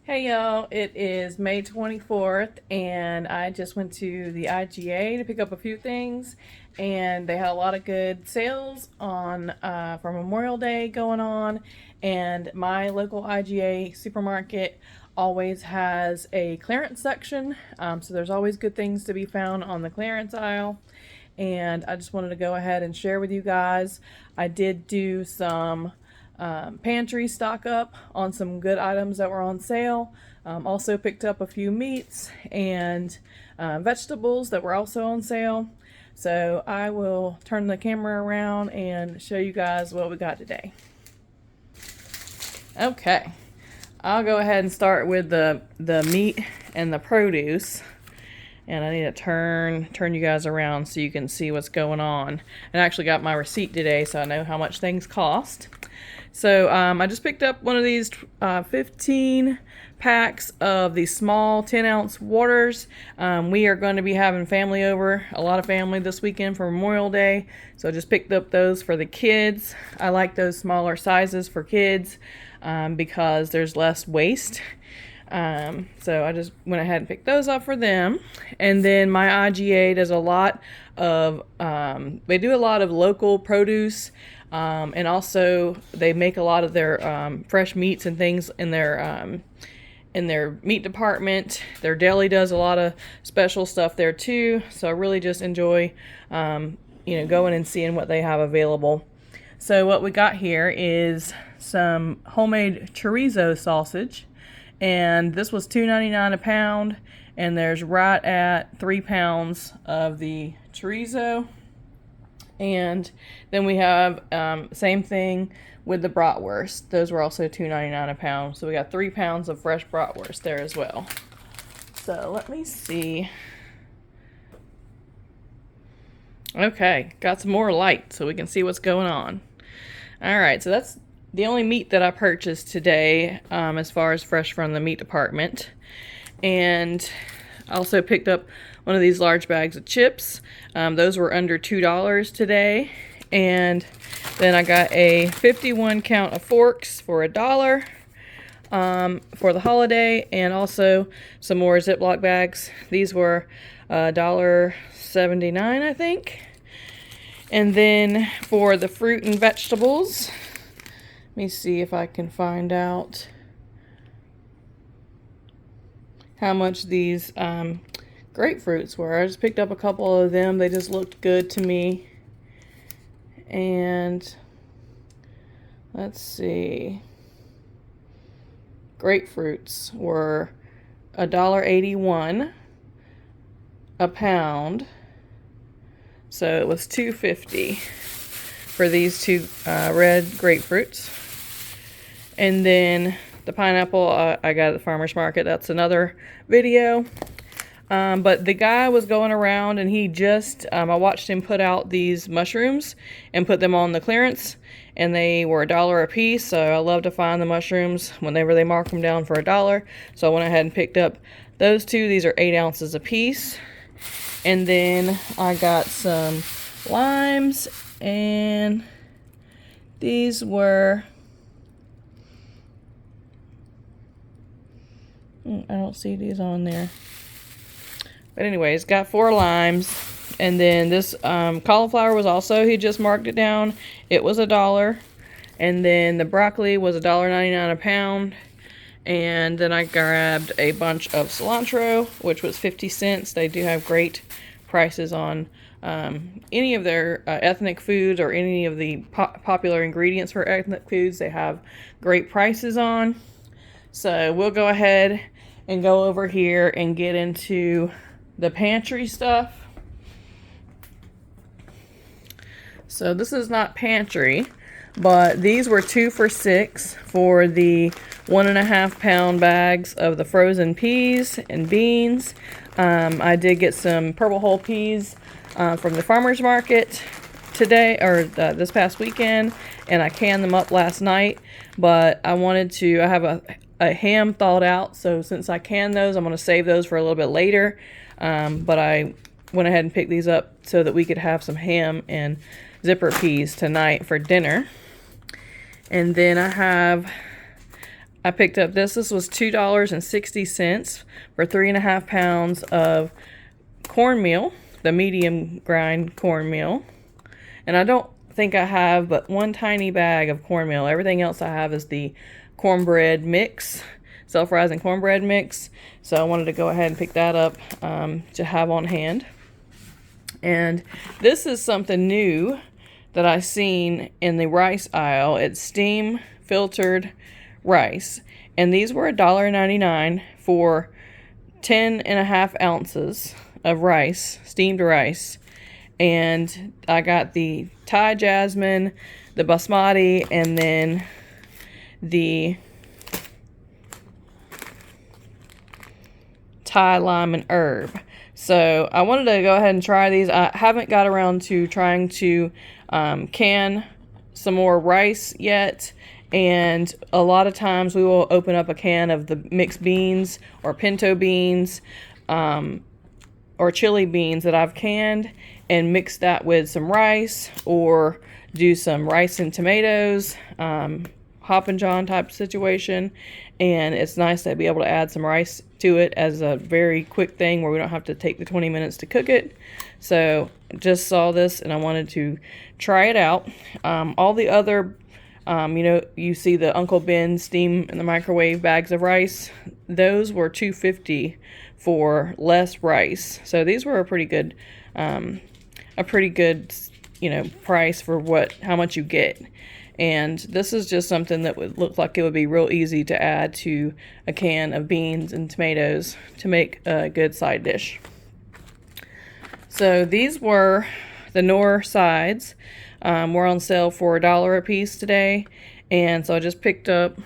Hey y'all, it is May 24th and I just went to the IGA to pick up a few things, and they had a lot of good sales on for Memorial Day going on, and my local IGA supermarket always has a clearance section, so there's always good things to be found on the clearance aisle, and I just wanted to go ahead and share with you guys. I did do some pantry stock up on some good items that were on sale. Also picked up a few meats and vegetables that were also on sale. So I will turn the camera around and show you guys what we got today. Okay, I'll go ahead and start with the meat and the produce. And I need to turn you guys around so you can see what's going on. And I actually got my receipt today, so I know how much things cost. So I just picked up one of these 15 packs of these small 10-ounce waters. We are going to be having family over, a lot of family this weekend for Memorial Day. So I just picked up those for the kids. I like those smaller sizes for kids because there's less waste. So I just went ahead and picked those up for them. And then my IGA does a lot of, they do a lot of local produce, and also they make a lot of their fresh meats and things in their meat department. Their deli does a lot of special stuff there too. So I really just enjoy, going and seeing what they have available. So what we got here is some homemade chorizo sausage. And this was $2.99 a pound, and there's right at 3 pounds of the chorizo. And then we have same thing with the bratwurst. Those were also $2.99 a pound. So we got 3 pounds of fresh bratwurst there as well. So let me see. Okay, got some more light so we can see what's going on. All right, so that's the only meat that I purchased today, as far as fresh from the meat department. And I also picked up one of these large bags of chips. Those were under $2 today. And then I got a 51 count of forks for $1 for the holiday, and also some more Ziploc bags. These were $1.79, I think. And then for the fruit and vegetables, let me see if I can find out how much these grapefruits were. I just picked up a couple of them. They just looked good to me. And let's see. Grapefruits were $1.81 a pound. So it was $2.50 for these two red grapefruits. And then the pineapple I got at the farmer's market. That's another video. But the guy was going around and he just, I watched him put out these mushrooms and put them on the clearance. And they were $1 a piece. So I love to find the mushrooms whenever they mark them down for $1. So I went ahead and picked up those two. These are 8 ounces a piece. And then I got some limes, and these were, I don't see these on there. But anyways, got 4 limes. And then this cauliflower was also, he just marked it down. It was $1. And then the broccoli was $1.99 a pound. And then I grabbed a bunch of cilantro, which was 50 cents. They do have great prices on any of their ethnic foods, or any of the popular ingredients for ethnic foods. They have great prices on. So we'll go ahead and go over here and get into the pantry stuff. So this is not pantry, but these were 2 for $6 for the 1.5 pound bags of the frozen peas and beans. I did get some purple whole peas from the farmer's market today, or this past weekend, and I canned them up last night. But I have a ham thawed out, so since I canned those, I'm going to save those for a little bit later. But I went ahead and picked these up so that we could have some ham and zipper peas tonight for dinner. And then I have I picked up this. This was $2.60 for 3.5 pounds of cornmeal, the medium grind cornmeal. And I don't think I have but one tiny bag of cornmeal. Everything else I have is the cornbread mix, self-rising cornbread mix. So I wanted to go ahead and pick that up to have on hand. And this is something new that I seen in the rice aisle. It's steam filtered rice, and these were $1.99 for 10.5 ounces of rice, steamed rice. And I got the Thai jasmine, the basmati, and then the Thai lime and herb. So I wanted to go ahead and try these. I haven't got around to trying to can some more rice yet. And a lot of times we will open up a can of the mixed beans or pinto beans or chili beans that I've canned and mix that with some rice, or do some rice and tomatoes, Hop and John type situation. And it's nice to be able to add some rice to it as a very quick thing where we don't have to take the 20 minutes to cook it. So just saw this and I wanted to try it out. All the other you see the Uncle Ben steam in the microwave bags of rice. Those were $2.50 for less rice. So these were a pretty good price for how much you get. And this is just something that would look like it would be real easy to add to a can of beans and tomatoes to make a good side dish. So these were the Knorr sides. We're on sale for $1 a piece today, and so I just picked up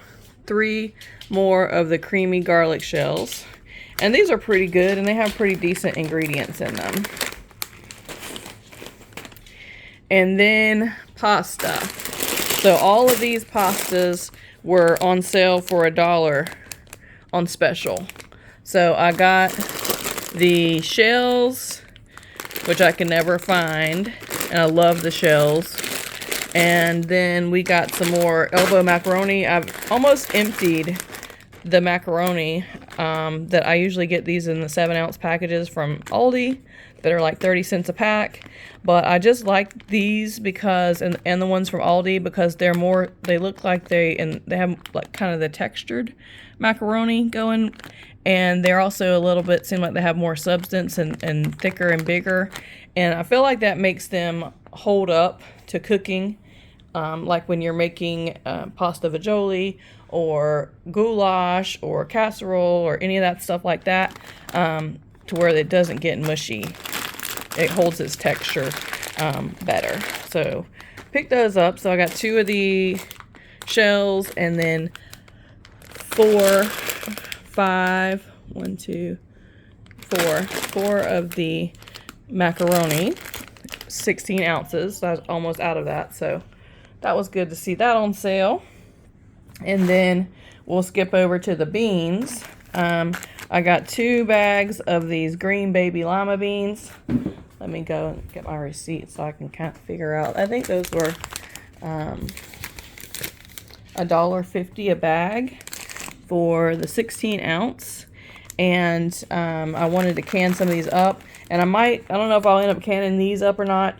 3 more of the creamy garlic shells, and these are pretty good and they have pretty decent ingredients in them. And then pasta. So all of these pastas were on sale for $1 on special. So I got the shells, which I can never find, and I love the shells. And then we got some more elbow macaroni. I've almost emptied the macaroni that I usually get these in the 7-ounce packages from Aldi that are like 30 cents a pack. But I just like these because, and the ones from Aldi, because they look like they have like kind of the textured macaroni going. And they're also a little bit, seem like they have more substance and thicker and bigger. And I feel like that makes them hold up to cooking. Like when you're making pasta fagioli or goulash or casserole or any of that stuff like that, to where it doesn't get mushy. It holds its texture better. So pick those up. So I got 2 of the shells, and then 4 of the macaroni, 16 ounces. So I was almost out of that. So that was good to see that on sale. And then we'll skip over to the beans. I got 2 bags of these green baby lima beans. Let me go and get my receipt so I can kind of figure out. I think those were $1.50 a bag for the 16 ounce. And I wanted to can some of these up. And I don't know if I'll end up canning these up or not.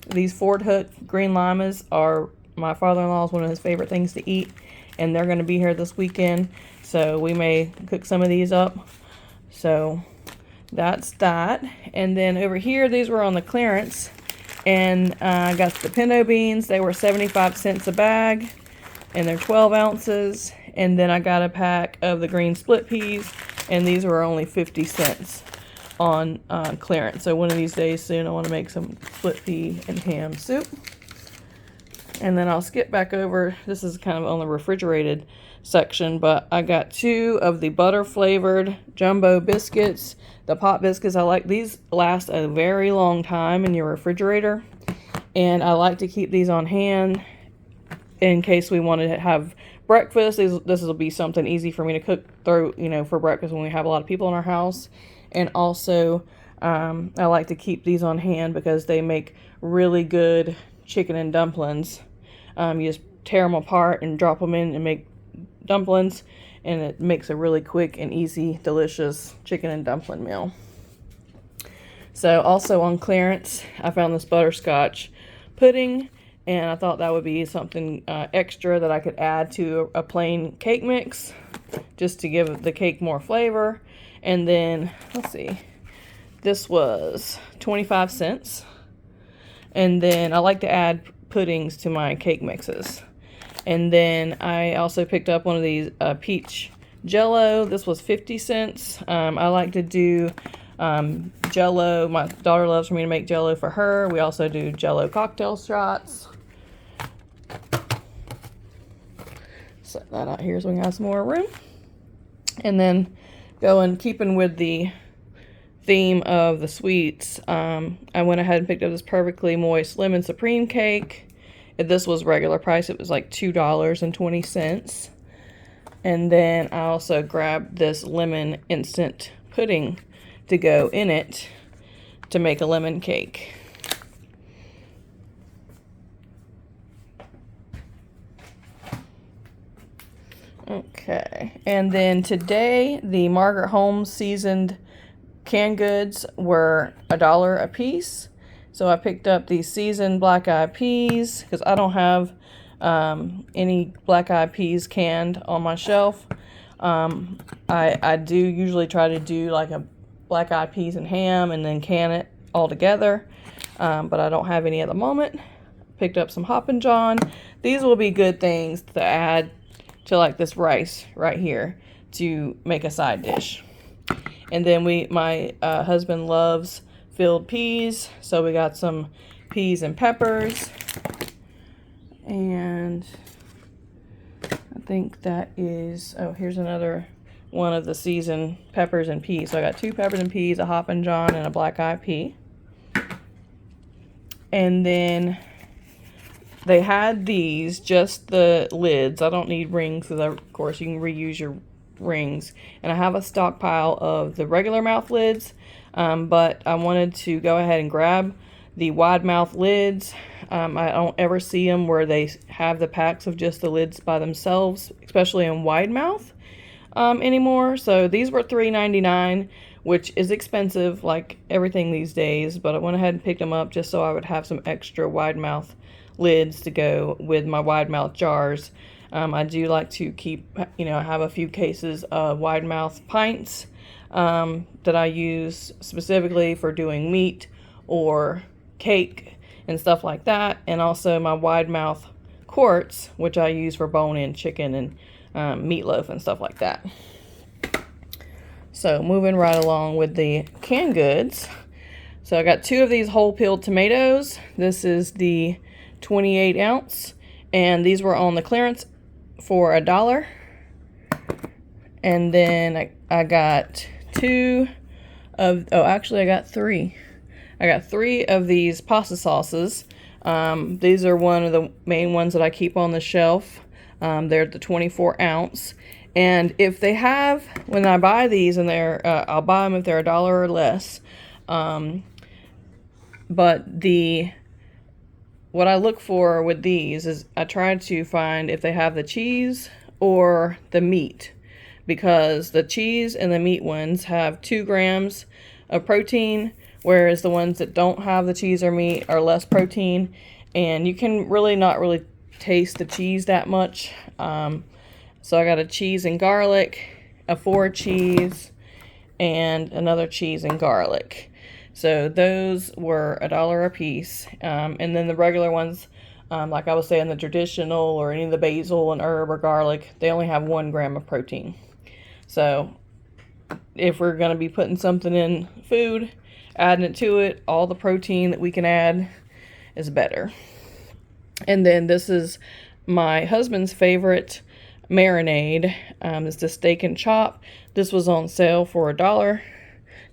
These Ford Hook green limas are my father-in-law's one of his favorite things to eat. And they're going to be here this weekend. So we may cook some of these up. So that's that. And then over here, these were on the clearance. And I got the pinto beans. They were 75 cents a bag. And they're 12 ounces. And then I got a pack of the green split peas. And these were only 50 cents on clearance. So one of these days soon, I want to make some split pea and ham soup. And then I'll skip back over. This is kind of on the refrigerated section, but I got 2 of the butter flavored jumbo biscuits. The pot biscuits, I like these, last a very long time in your refrigerator. And I like to keep these on hand in case we want to have breakfast. This will be something easy for me to cook through, for breakfast when we have a lot of people in our house. And also, I like to keep these on hand because they make really good chicken and dumplings. You just tear them apart and drop them in and make dumplings, and it makes a really quick and easy, delicious chicken and dumpling meal. So also on clearance, I found this butterscotch pudding, and I thought that would be something extra that I could add to a plain cake mix, just to give the cake more flavor. And then, let's see, this was 25 cents. And then I like to add puddings to my cake mixes. And then I also picked up one of these peach Jello. This was 50 cents. I like to do Jello. My daughter loves for me to make Jello for her. We also do Jello cocktail shots. Set that out here so we can have some more room. And then keeping with the theme of the sweets, I went ahead and picked up this perfectly moist lemon supreme cake. This was regular price. It was like $2.20. And then I also grabbed this lemon instant pudding to go in it to make a lemon cake. Okay, and then today the Margaret Holmes seasoned canned goods were $1 a piece. So I picked up these seasoned black eyed peas because I don't have any black eyed peas canned on my shelf. I do usually try to do like a black eyed peas and ham and then can it all together, but I don't have any at the moment. Picked up some Hoppin' John. These will be good things to add to like this rice right here to make a side dish. And then my husband loves filled peas, so we got some peas and peppers. And I think that is, oh, here's another one of the seasoned peppers and peas. So I got 2 peppers and peas, a Hoppin' John, and a black eyed pea. And then they had these, just the lids. I don't need rings because, of course, you can reuse your rings. And I have a stockpile of the regular mouth lids, but I wanted to go ahead and grab the wide mouth lids. I don't ever see them where they have the packs of just the lids by themselves, especially in wide mouth anymore. So these were $3.99, which is expensive like everything these days, but I went ahead and picked them up just so I would have some extra wide mouth lids to go with my wide mouth jars. I do like to keep, have a few cases of wide mouth pints that I use specifically for doing meat or cake and stuff like that, and also my wide mouth quarts, which I use for bone-in chicken and meatloaf and stuff like that. So moving right along with the canned goods. So I got 2 of these whole peeled tomatoes. This is the 28 ounce, and these were on the clearance for $1. And then I got 2 of, I got 3. I got 3 of these pasta sauces. These are one of the main ones that I keep on the shelf. They're the 24 ounce. And if they have, when I buy these, and I'll buy them if they're $1 or less. But what I look for with these is I try to find if they have the cheese or the meat, because the cheese and the meat ones have 2 grams of protein, whereas the ones that don't have the cheese or meat are less protein, and you can not really taste the cheese that much. So I got a cheese and garlic, a 4 cheese, and another cheese and garlic. So those were $1 a piece. And then the regular ones, like I was saying, the traditional or any of the basil and herb or garlic, they only have 1 gram of protein. So if we're going to be putting something in food, adding it to it, all the protein that we can add is better. And then this is my husband's favorite marinade. It's the steak and chop. This was on sale for $1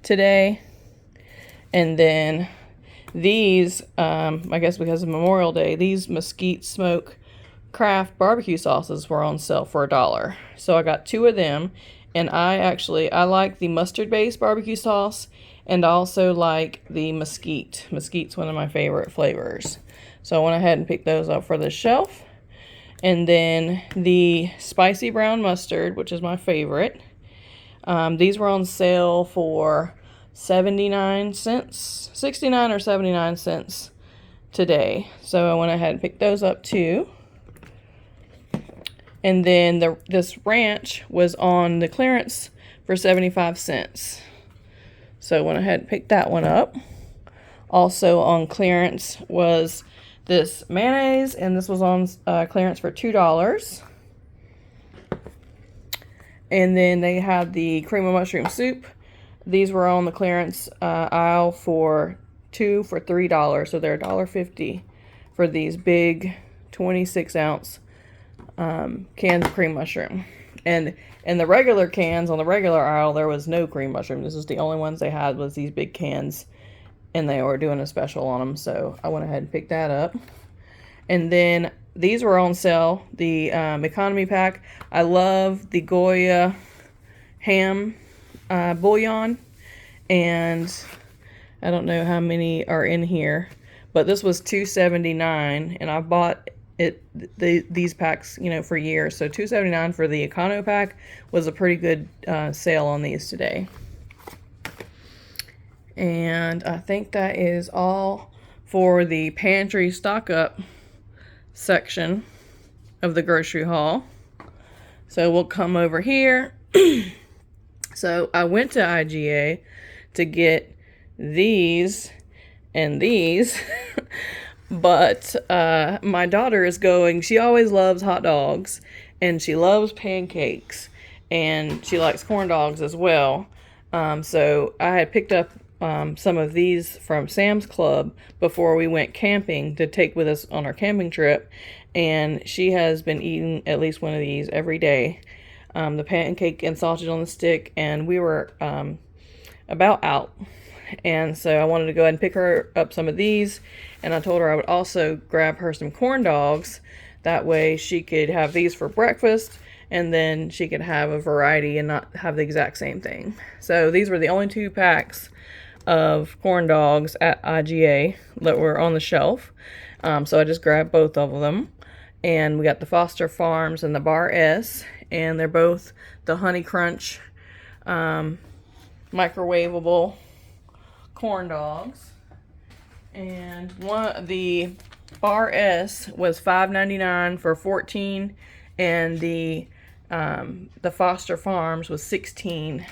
today. And then these, I guess because of Memorial Day, these Mesquite Smoke Craft barbecue sauces were on sale for $1. So I got 2 of them. And I like the mustard-based barbecue sauce, and I also like the mesquite. Mesquite's one of my favorite flavors. So I went ahead and picked those up for the shelf. And then the spicy brown mustard, which is my favorite. These were on sale for 79 cents, 69 or 79 cents today. So I went ahead and picked those up too. And then this ranch was on the clearance for 75 cents. So I went ahead and picked that one up. Also on clearance was this mayonnaise, and this was on clearance for $2. And then they had the cream of mushroom soup. These were on the clearance aisle for $2 for $3. So they're $1.50 for these big 26-ounce cans of cream mushroom. And in the regular cans on the regular aisle, there was no cream mushroom. This is the only ones they had was these big cans, and they were doing a special on them. So I went ahead and picked that up. And then these were on sale, the economy pack. I love the Goya ham bouillon, and I don't know how many are in here, but this was $2.79, and I bought these packs, you know, for years. So $2.79 for the econo pack was a pretty good sale on these today. And I think that is all for the pantry stock up section of the grocery haul. So we'll come over here. So I went to IGA to get these and these, but my daughter is going, she always loves hot dogs, and she loves pancakes, and she likes corn dogs as well. So I had picked up some of these from Sam's Club before we went camping to take with us on our camping trip, and she has been eating at least one of these every day. The pancake and sausage on the stick, and we were about out, and so I wanted to go ahead and pick her up some of these, and I told her I would also grab her some corn dogs. That way she could have these for breakfast, and then she could have a variety and not have the exact same thing. So these were the only 2 packs of corn dogs at IGA that were on the shelf. So I just grabbed both of them. And we got the Foster Farms and the Bar S, and they're both the Honey Crunch microwavable corn dogs. And the Bar S was $5.99 for 14, and the Foster Farms was 16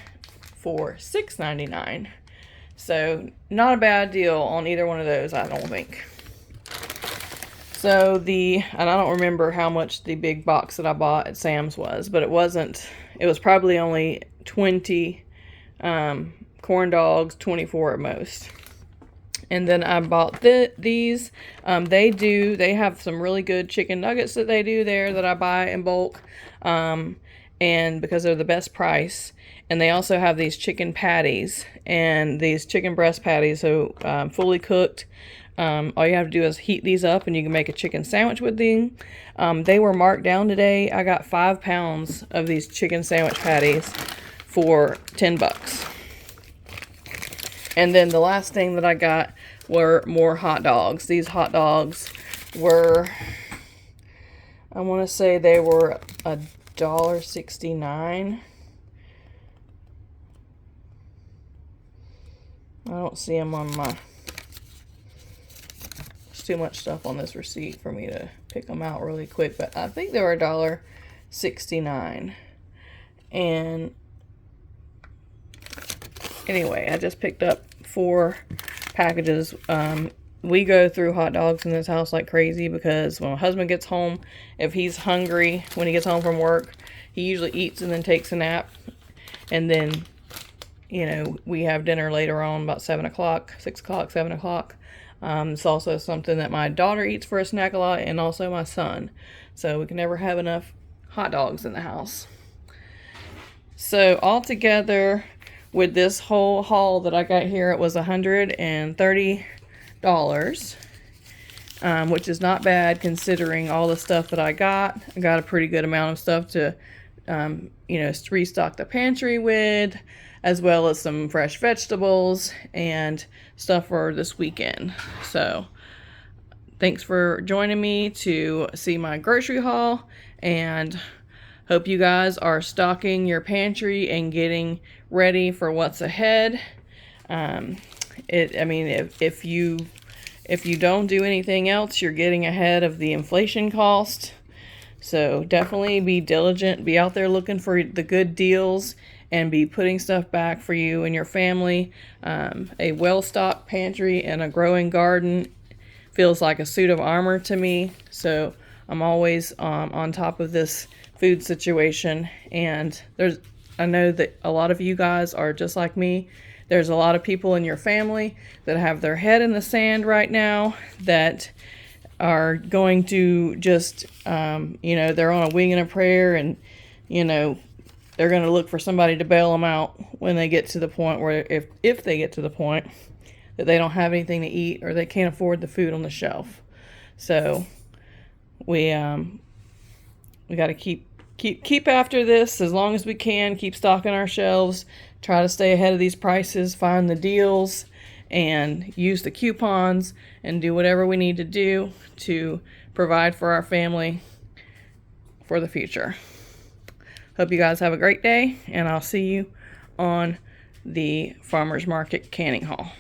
for $6.99. So not a bad deal on either one of those, I don't think. So and I don't remember how much the big box that I bought at Sam's was, but it was probably only 20 corn dogs, 24 at most. And then I bought these. They have some really good chicken nuggets that they do there that I buy in bulk. And because they're the best price. And they also have these chicken patties and these chicken breast patties, so fully cooked. All you have to do is heat these up, and you can make a chicken sandwich with them. They were marked down today. I got 5 pounds of these chicken sandwich patties for $10. And then the last thing that I got were more hot dogs. These hot dogs were, I want to say they were $1.69. I don't see them on my, there's too much stuff on this receipt for me to pick them out really quick, but I think they were $1.69. And anyway, I just picked up 4 packages. We go through hot dogs in this house like crazy because when my husband gets home, if he's hungry when he gets home from work, he usually eats and then takes a nap. And then, you know, we have dinner later on about 7 o'clock, 6 o'clock, 7 o'clock. It's also something that my daughter eats for a snack a lot, and also my son. So we can never have enough hot dogs in the house. So altogether, with this whole haul that I got here, it was $130, which is not bad considering all the stuff that I got. I got a pretty good amount of stuff to, restock the pantry with, as well as some fresh vegetables and stuff for this weekend. So thanks for joining me to see my grocery haul, and hope you guys are stocking your pantry and getting ready for what's ahead. I mean, if you don't do anything else, you're getting ahead of the inflation cost. So definitely be diligent, be out there looking for the good deals, and be putting stuff back for you and your family. A well-stocked pantry and a growing garden feels like a suit of armor to me. So I'm always on top of this food situation. And I know that a lot of you guys are just like me. There's a lot of people in your family that have their head in the sand right now, that are going to just, they're on a wing and a prayer, and, they're going to look for somebody to bail them out when they get to the point where, if they get to the point that they don't have anything to eat or they can't afford the food on the shelf. So we got to keep after this as long as we can, keep stocking our shelves, try to stay ahead of these prices, find the deals, and use the coupons, and do whatever we need to do to provide for our family for the future. Hope you guys have a great day, and I'll see you on the farmers market canning haul.